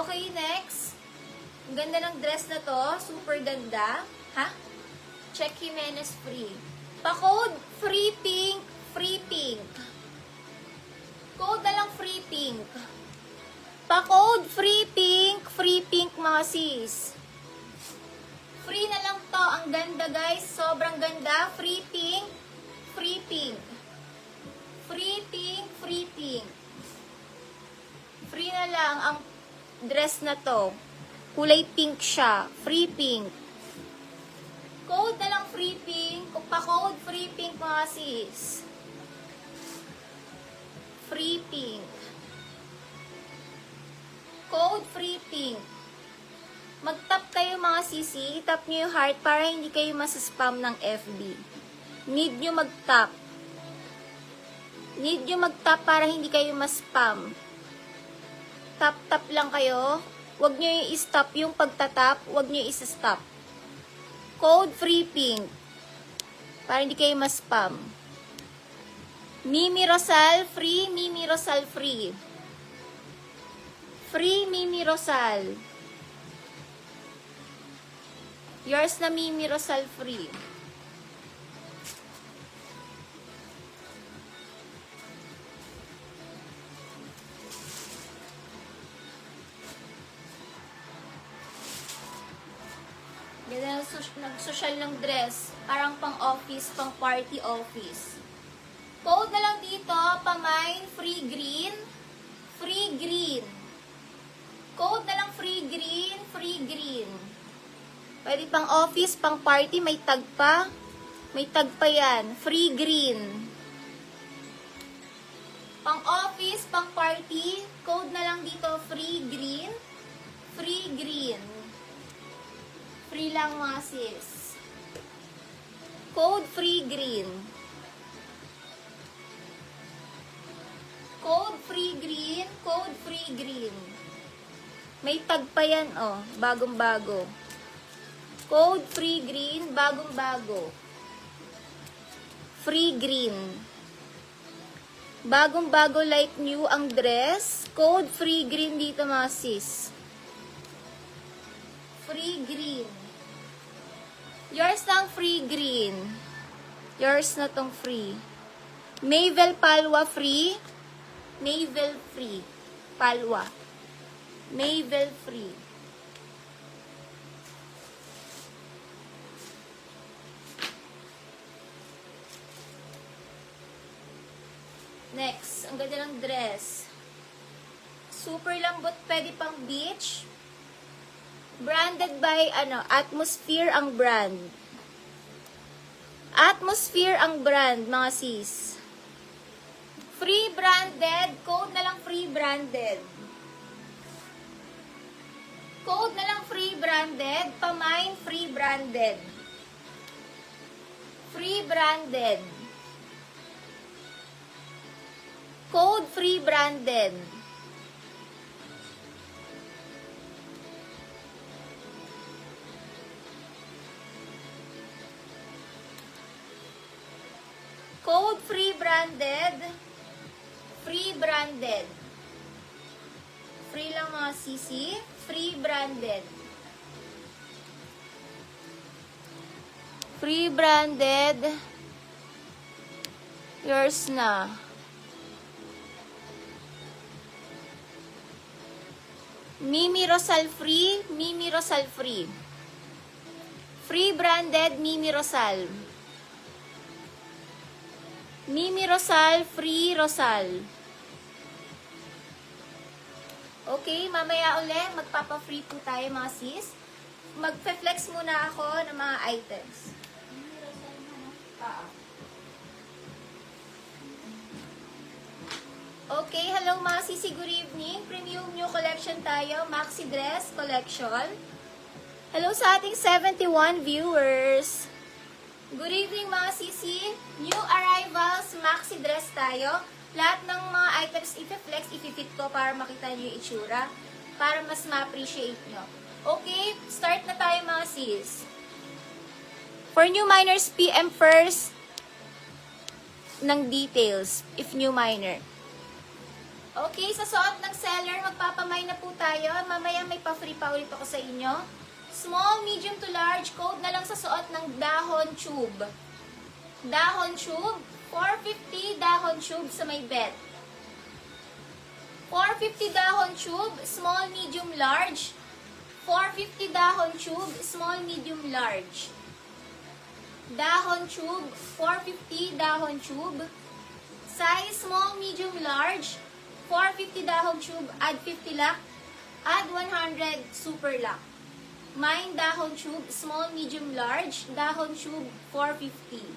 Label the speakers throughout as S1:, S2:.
S1: Okay, next. Ang ganda ng dress na to. Super ganda. Ha? Check Jimenez free. Pa-code, free pink, free pink. Code na lang free pink. Pa-code, free pink mga sis. Free na lang to. Ang ganda guys. Sobrang ganda. Free pink, free pink. Free pink, free pink. Free na lang ang dress na to. Kulay pink siya. Free pink. Code na lang free pink. Kung pa-code free pink mga sis. Free pink. Code free pink. Mag-tap kayo mga sisi. I-tap nyo yung heart para hindi kayo masispam ng FB. Need nyo mag-tap. Need nyo mag-tap para hindi kayo ma-spam. Tap-tap lang kayo. Huwag nyo yung i-stop yung pagtatap. Huwag nyo i-stop. Code free pink. Para hindi kayo ma-spam. Mimi Rosal, free. Mimi Rosal, free. Free Mimi Rosal. Yours na Mimi Rosal, free. Ganda nag-social ng dress. Parang pang-office, pang-party office. Code na lang dito, pamain, free green. Free green. Code na lang free green, free green. Pwede pang-office, pang-party, may tag pa. May tag pa yan. Free green. Pang-office, pang-party, code na lang dito, free green. Free green. Free lang mga sis. Code free green. Code free green. Code free green. May tag pa yan, oh. Bagong-bago. Code free green. Bagong-bago. Free green. Bagong-bago like new ang dress. Code free green dito mga sis. Free green. Yours lang free green. Yours na tong free. Mavel Palwa free. Mavel free. Palwa. Mavel free. Next, ang ganda ng dress. Super lambot, pwede pang beach. Branded by, Atmosphere ang brand. Atmosphere ang brand, mga sis. Free branded. Code na lang free branded. Code na lang free branded. Pamain, free branded. Free branded. Code free branded. Code free branded. Free branded. Free lang mga sisi. Free branded. Free branded. Yours na. Mimi Rosal free. Mimi Rosal free. Free branded Mimi Rosal. Mimi Rosal, free Rosal. Okay, mamaya ulit, magpapa-free po tayo mga sis. Magpe-flex muna ako ng mga items. Mimi Rosal na, Okay, hello mga sisi, good evening. Premium new collection tayo, maxi dress collection. Hello sa ating 71 viewers. Good evening mga sisi. New arrivals, maxi dress tayo. Lahat ng mga items i-flex, i-fit ko para makita nyo yung itsura. Para mas ma-appreciate nyo. Okay, start na tayo mga sis. For new minors, PM first ng details, if new minor. Okay, sa suot ng seller, magpapamay na po tayo. Mamaya may pa-free pa ulit ako sa inyo. Small, medium to large, code na lang sa suot ng dahon tube. Dahon tube, 450 dahon tube sa may bet. 450 dahon tube, small, medium, large. 450 dahon tube, small, medium, large. Dahon tube, 450 dahon tube. Size, small, medium, large. 450 dahon tube, add 50 lock. Add 100 super lock. Mine dahon tube, small, medium, large. Dahon tube, 450.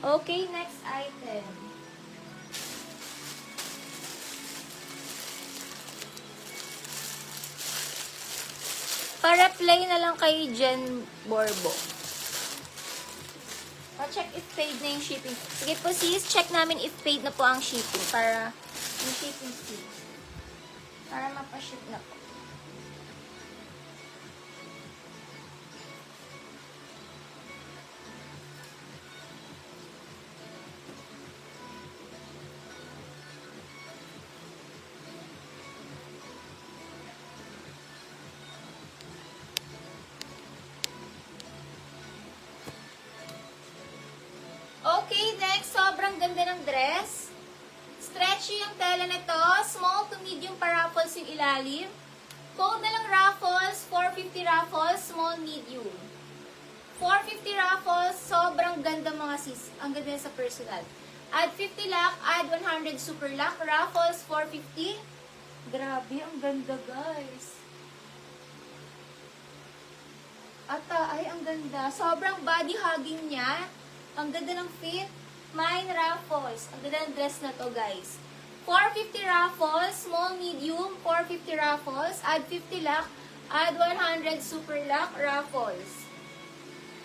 S1: Okay, next item. Para play na lang kay Jen Borbo. Check if paid na yung shipping. Sige po sis, check namin if paid na po ang shipping para yung shipping fee. Para mapaship na po. Okay, next, sobrang ganda ng dress. Stretchy yung tela nito. Small to medium pa ruffles yung ilalim. Code na lang ruffles, 450 ruffles, small, medium. 450 ruffles, sobrang ganda mga sis. Ang ganda sa personal. Add 50 lock, add 100 super lock. Ruffles, 450. Grabe, ang ganda guys. Ay, ang ganda. Sobrang body hugging niya. Ang ganda ng fit. Mine ruffles. Ang ganda ng dress na to, guys. 450 ruffles, small, medium. 450 ruffles. Add 50 lock. Add 100 super lock ruffles.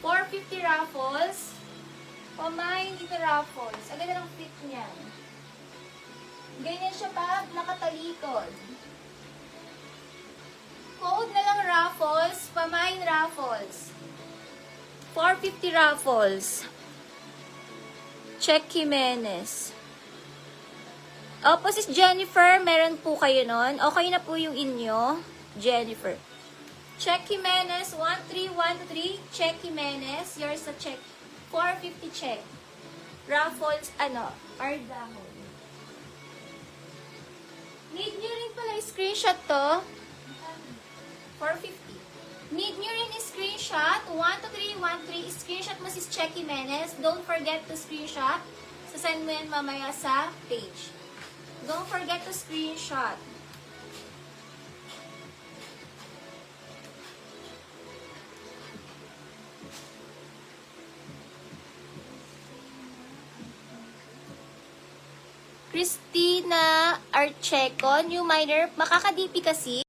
S1: 450 ruffles. Mine dito ruffles. Ang ganda ng fit niya. Ganyan siya pa, nakatalikod. Code na lang ruffles. Mine ruffles. 450 ruffles. Check Jimenez. Opo, sis Jennifer, meron po kayo nun. Okay na po yung inyo, Jennifer. Check Jimenez, 1313. Check Jimenez, yours sa check. 450 check. Raffles, Ardahon. Need nyo rin pala screenshot to. 450. Need nyo rin screenshot, 12313, screenshot mo si Check Jimenez. Don't forget to screenshot. Sasend mo yan mamaya sa page. Don't forget to screenshot. Christina Archeco, new minor, makaka-DP kasi.